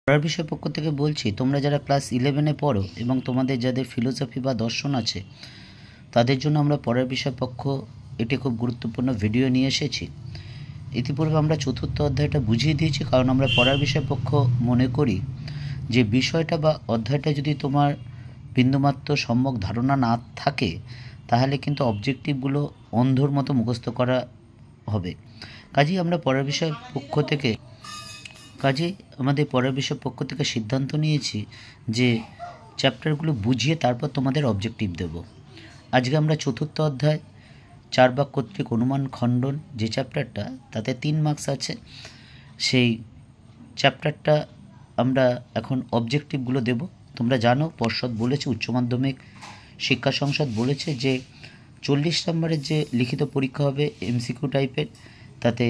পড়ার বিষয় পক্ষ থেকে বলছি, তোমরা যারা ক্লাস 11-এ পড়ো এবং তোমাদের যাদের ফিলোসফি বা দর্শন আছে তাদের জন্য আমরা পড়ার বিষয় পক্ষ এটি খুব গুরুত্বপূর্ণ ভিডিও নিয়ে এসেছি। ইতিপূর্বে আমরা চতুর্থ অধ্যায়টা বুঝিয়ে দিয়েছি, কারণ আমরা পড়ার বিষয় পক্ষ মনে করি যে বিষয়টা বা অধ্যায়টা যদি তোমার বিন্দুমাত্র সম্যক ধারণা না থাকে তাহলে কিন্তু অবজেক্টিভগুলো অন্ধর মতো মুখস্থ করা হবে। কাজেই আমরা পড়ার বিষয় পক্ষ থেকে সিদ্ধান্ত নিয়েছি যে চ্যাপ্টারগুলো বুঝিয়ে তারপর তোমাদের অবজেক্টিভ দেব। আজকে আমরা চতুর্থ অধ্যায় 4 বাক কর্তৃক অনুমান খণ্ডন যে চ্যাপ্টারটা, তাতে 3 মার্কস আছে। সেই চ্যাপ্টারটা আমরা এখন অবজেক্টিভগুলো দেব। তোমরা জানো পর্ষদ বলেছে, উচ্চ মাধ্যমিক শিক্ষা সংসদ বলেছে যে 40 নম্বরের যে লিখিত পরীক্ষা হবে এমসিকিউ টাইপের, তাতে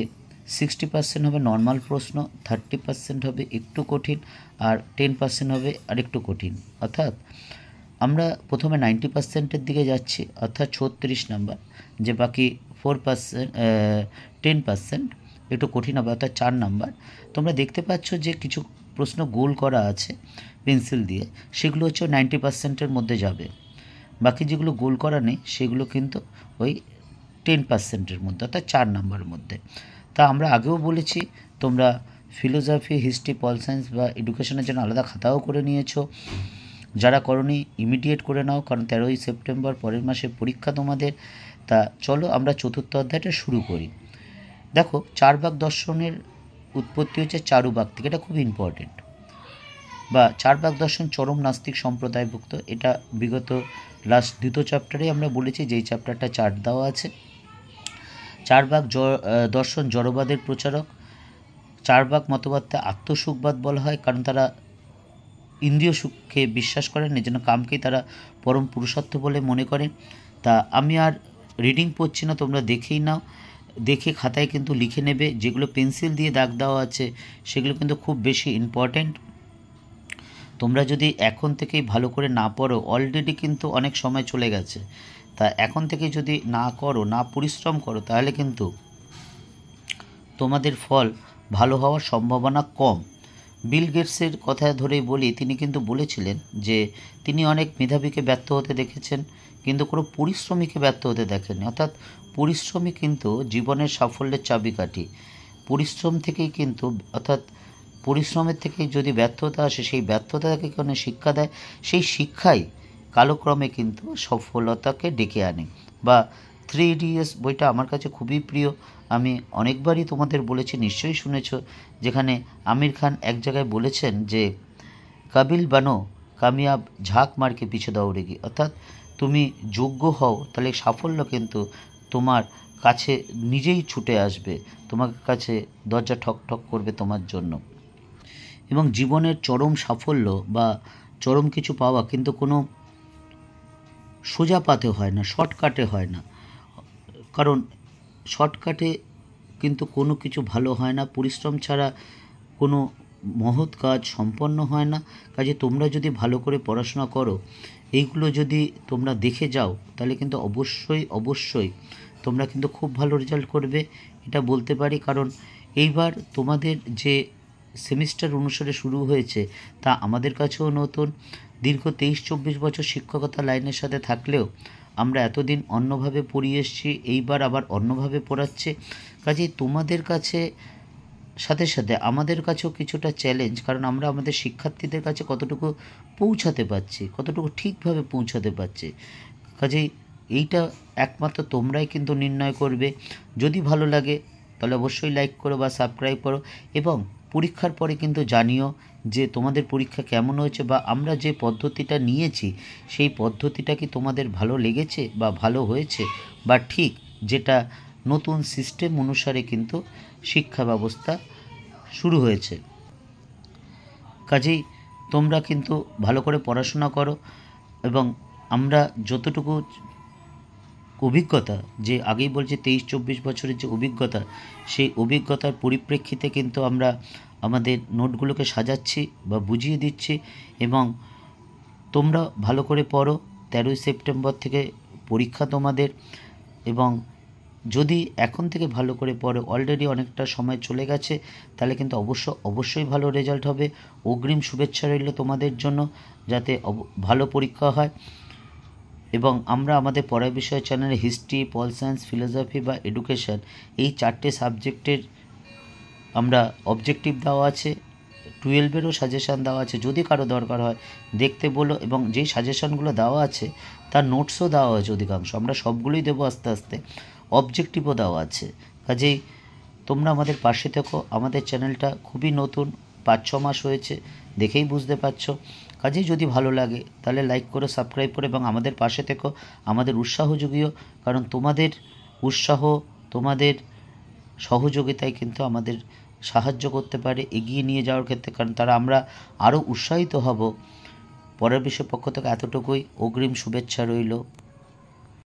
60% হবে নর্মাল প্রশ্ন, 30% হবে একটু কঠিন, আর 10% হবে আরেকটু কঠিন। অর্থাৎ আমরা প্রথমে 90%-এর দিকে যাচ্ছি, অর্থাৎ 36 নাম্বার। যে বাকি 10% একটু কঠিন হবে, অর্থাৎ 4 নাম্বার। তোমরা দেখতে পাচ্ছ যে কিছু প্রশ্ন গোল করা আছে পেন্সিল দিয়ে, সেগুলো হচ্ছে 90%-এর মধ্যে যাবে। বাকি যেগুলো গোল করা নেই সেগুলো কিন্তু ওই 10%-এর মধ্যে, অর্থাৎ 4 নাম্বারের মধ্যে। তা আমরা আগেও বলেছি তোমরা ফিলোসফি, হিস্ট্রি, পল সায়েন্স বা এডুকেশনের জন্য আলাদা খাতাও করে নিয়েছো। যারা করনি ইমিডিয়েট করে নাও, কারণ 13ই সেপ্টেম্বর পরের মাসে পরীক্ষা তোমাদের। তা চলো আমরা চতুর্থ অধ্যায়টা শুরু করি। দেখো, 4 বাক দর্শনের উৎপত্তি হচ্ছে চারুবাক থেকে। এটা খুব ইম্পর্টেন্ট। বা 4 বাক দর্শন চরম নাস্তিক সম্প্রদায়ভুক্ত। এটা বিগত লাস্ট দ্বিতীয় চ্যাপ্টারে আমরা বলেছি, যেই চ্যাপ্টারটা চার্ট দেওয়া আছে। 4 বাক দর্শন জড়বাদের প্রচারক। 4 বাক মতবাদকে আত্মসুখবাদ বলা হয়, কারণ তারা ইন্দ্রিয় সুখকে বিশ্বাস করেন, এজন্য কামকেই তারা পরম পুরুষত্ব বলে মনে করেন। তা আমি আর রিডিং পড়ছি না, তোমরা দেখেই নাও, দেখে খাতায় কিন্তু লিখে নেবে। যেগুলো পেন্সিল দিয়ে দাগ দেওয়া আছে সেগুলো কিন্তু খুব বেশি ইম্পর্ট্যান্ট। তোমরা যদি এখন থেকেই ভালো করে না পড়ো, অলরেডি কিন্তু অনেক সময় চলে গেছে। তা এখন থেকে যদি না করো, না পরিশ্রম করো, তাহলে কিন্তু তোমাদের ফল ভালো হওয়ার সম্ভাবনা কম। বিল গেটসের কথা ধরেই বলি, তিনি কিন্তু বলেছিলেন যে তিনি অনেক মেধাবীকে ব্যর্থ হতে দেখেছেন, কিন্তু কোনো পরিশ্রমীকে ব্যর্থ হতে দেখেননি। অর্থাৎ পরিশ্রমী কিন্তু জীবনের সাফল্যের চাবিকাঠি। পরিশ্রম থেকেই কিন্তু, অর্থাৎ পরিশ্রমের থেকেই যদি ব্যর্থতা আসে, সেই ব্যর্থতাকে কোনো শিক্ষা দেয়, সেই শিক্ষাই কালক্রমে কিন্তু সফলতাকে ডেকে আনে। বা 3 ইডিয়টস বইটা আমার কাছে খুবই প্রিয়। আমি অনেকবারই তোমাদের বলেছি, নিশ্চয়ই শুনেছ, যেখানে আমির খান এক জায়গায় বলেছেন যে কাবিল বানো কামিয়াব ঝাঁক মারকে পিছু দৌড়েগি। অর্থাৎ তুমি যোগ্য হও, তাহলে সাফল্য কিন্তু তোমার কাছে নিজেই ছুটে আসবে, তোমার কাছে দরজা ঠক ঠক করবে তোমার জন্য। এবং জীবনের চরম সাফল্য বা চরম কিছু পাওয়া কিন্তু কোনো সোজা পাতে হয় না, শর্টকাটে হয় না। কারণ শর্টকাটে কিন্তু কোনো কিছু ভালো হয় না, পরিশ্রম ছাড়া কোনো মহৎ কাজ সম্পন্ন হয় না। কাজে তোমরা যদি ভালো করে পড়াশোনা করো, এইগুলো যদি তোমরা দেখে যাও, তাহলে কিন্তু অবশ্যই তোমরা কিন্তু খুব ভালো রেজাল্ট করবে, এটা বলতে পারি। কারণ এইবার তোমাদের যে সেমিস্টার অনুসারে শুরু হয়েছে, তা আমাদের কাছেও নতুন। দীর্ঘ 23-24 বছর শিক্ষকতা লাইনের সাথে থাকলেও আমরা এতদিন অন্যভাবে পড়িয়ে এসেছি, এইবার আবার অন্যভাবে পড়াচ্ছে। কাজেই তোমাদের কাছে সাথে সাথে আমাদের কাছেও কিছুটা চ্যালেঞ্জ, কারণ আমরা আমাদের শিক্ষার্থীদের কাছে কতটুকু পৌঁছাতে পারছি, কতটুকু ঠিকভাবে পৌঁছাতে পারছি। কাজেই এইটা একমাত্র তোমরাই কিন্তু নির্ণয় করবে। যদি ভালো লাগে তাহলে অবশ্যই লাইক করো বা সাবস্ক্রাইব করো, এবং পরীক্ষার পরে কিন্তু জানিও যে তোমাদের পরীক্ষা কেমন হয়েছে, বা আমরা যে পদ্ধতিটা নিয়েছি সেই পদ্ধতিটা কি তোমাদের ভালো লেগেছে বা ভালো হয়েছে, বা ঠিক যেটা নতুন সিস্টেম অনুসারে কিন্তু শিক্ষা ব্যবস্থা শুরু হয়েছে। কাজেই তোমরা কিন্তু ভালো করে পড়াশোনা করো, এবং আমরা যতটুকু অভিজ্ঞতা, যে আগেই বলছি 23-24 বছরের যে অভিজ্ঞতা, সেই অভিজ্ঞতার পরিপ্রেক্ষিতে কিন্তু আমরা আমাদের নোটগুলোকে সাজাচ্ছি বা বুঝিয়ে দিচ্ছি। এবং তোমরা ভালো করে পড়ো, 13ই সেপ্টেম্বর থেকে পরীক্ষা তোমাদের। এবং যদি এখন থেকে ভালো করে পড়ো, অলরেডি অনেকটা সময় চলে গেছে, তাহলে কিন্তু অবশ্যই ভালো রেজাল্ট হবে। অগ্রিম শুভেচ্ছা রইল তোমাদের জন্য, যাতে ভালো পরীক্ষা হয়। এবং আমরা আমাদের পড়ার বিষয় চ্যানেলে হিস্ট্রি, পল সায়েন্স, ফিলোসফি বা এডুকেশন এই 4টে সাবজেক্টের আমরা অবজেক্টিভ দেওয়া আছে, 12-এরও সাজেশান দেওয়া আছে। যদি কারো দরকার হয় দেখতে বলো, এবং যেই সাজেশানগুলো দেওয়া আছে তার নোটসও দেওয়া হয়েছে অধিকাংশ, আমরা সবগুলোই দেবো আস্তে আস্তে। অবজেক্টিভও দেওয়া আছে। কাজেই তোমরা আমাদের পাশে থেকো। আমাদের চ্যানেলটা খুবই নতুন, 5-6 মাস হয়েছে, দেখেই বুঝতে পারছো। কাজেই যদি ভালো লাগে তাহলে লাইক করো, সাবস্ক্রাইব করো এবং আমাদের পাশে থেকো, আমাদের উৎসাহ যুগিও। কারণ তোমাদের উৎসাহ, তোমাদের সহযোগিতায় কিন্তু আমাদের সাহায্য করতে পারে এগিয়ে নিয়ে যাওয়ার ক্ষেত্রে, কারণ আমরা আরও উৎসাহিত হব। পরের বিষয় পক্ষ থেকে এতটুকুই, অগ্রিম শুভেচ্ছা রইল।